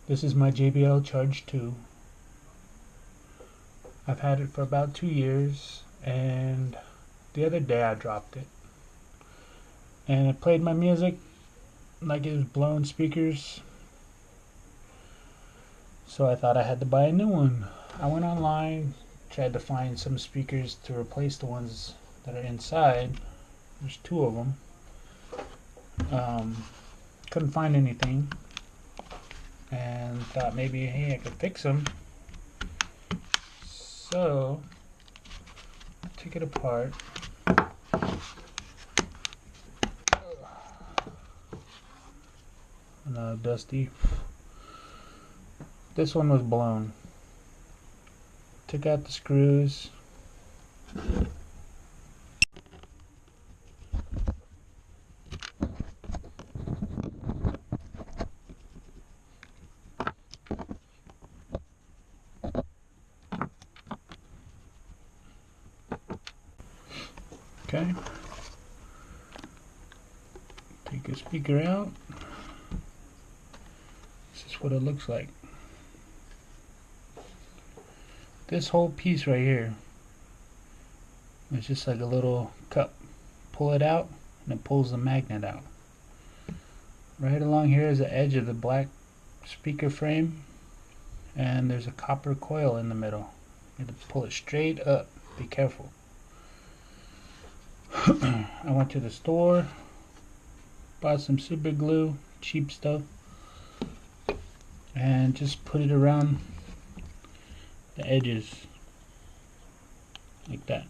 This is my JBL Charge 2. I've had it for about 2 years, and the other day I dropped it. And it played my music like it was blowing speakers. So I thought I had to buy a new one. I went online, tried to find some speakers to replace the ones that are inside. There's 2 of them. Couldn't find anything, and thought maybe, hey, I could fix them. So I took it apart. Dusty. This one was blown. Took out the screws. Okay. Take the speaker out. This is what it looks like. This whole piece right here is just like a little cup. Pull it out and it pulls the magnet out. Right along here is the edge of the black speaker frame, and there's a copper coil in the middle. You have to pull it straight up. Be careful. I went to the store, bought some super glue, cheap stuff, and just put it around the edges like that.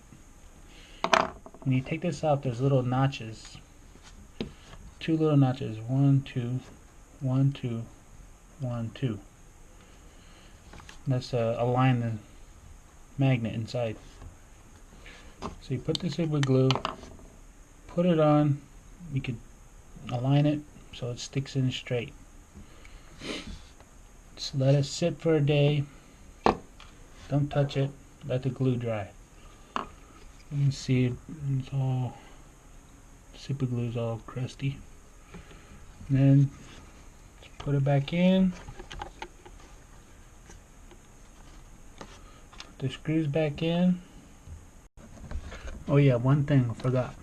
When you take this out, there's little notches, 2 little notches, 1, 2, 1, 2, 1, 2. That's align the magnet inside. So you put the super glue, put it on. You could align it so it sticks in straight. Just let it sit for a day. Don't touch it. Let the glue dry. You can see it's all, super glue is all crusty. And then just put it back in. Put the screws back in. Oh yeah, one thing I forgot.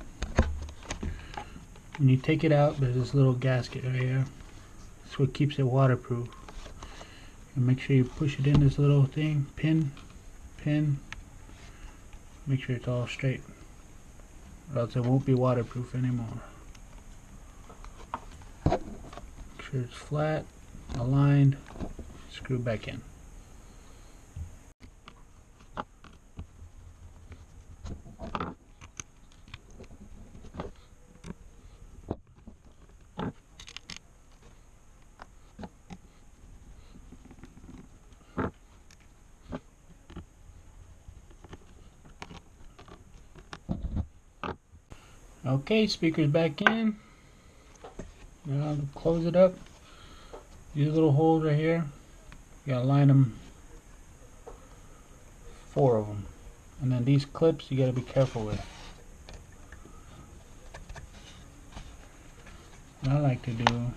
When you take it out, there's this little gasket right here. That's what keeps it waterproof. And make sure you push it in this little thing, pin. Make sure it's all straight, or else it won't be waterproof anymore. Make sure it's flat, aligned, screw back in. Okay, speaker's back in. Now close it up. These little holes right here, you gotta line them, 4 of them. And then these clips you gotta be careful with. What I like to do,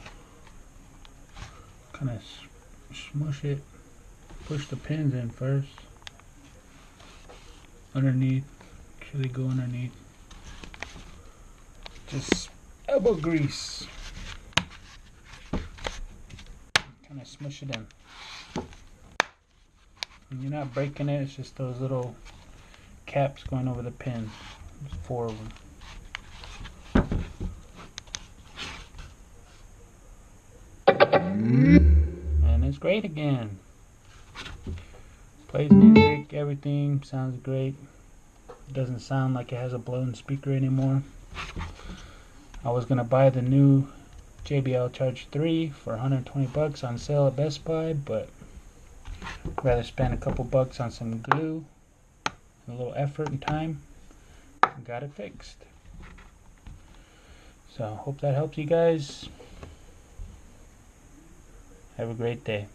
kind of smush it, push the pins in first, underneath, actually go underneath. Just elbow grease. Kind of smush it in. And you're not breaking it, it's just those little caps going over the pins. There's 4 of them. And it's great again. Plays music, everything sounds great. It doesn't sound like it has a blown speaker anymore. I was gonna buy the new JBL Charge 3 for 120 bucks on sale at Best Buy, but I'd rather spend a couple bucks on some glue, a little effort and time, and got it fixed. So hope that helps you guys. Have a great day.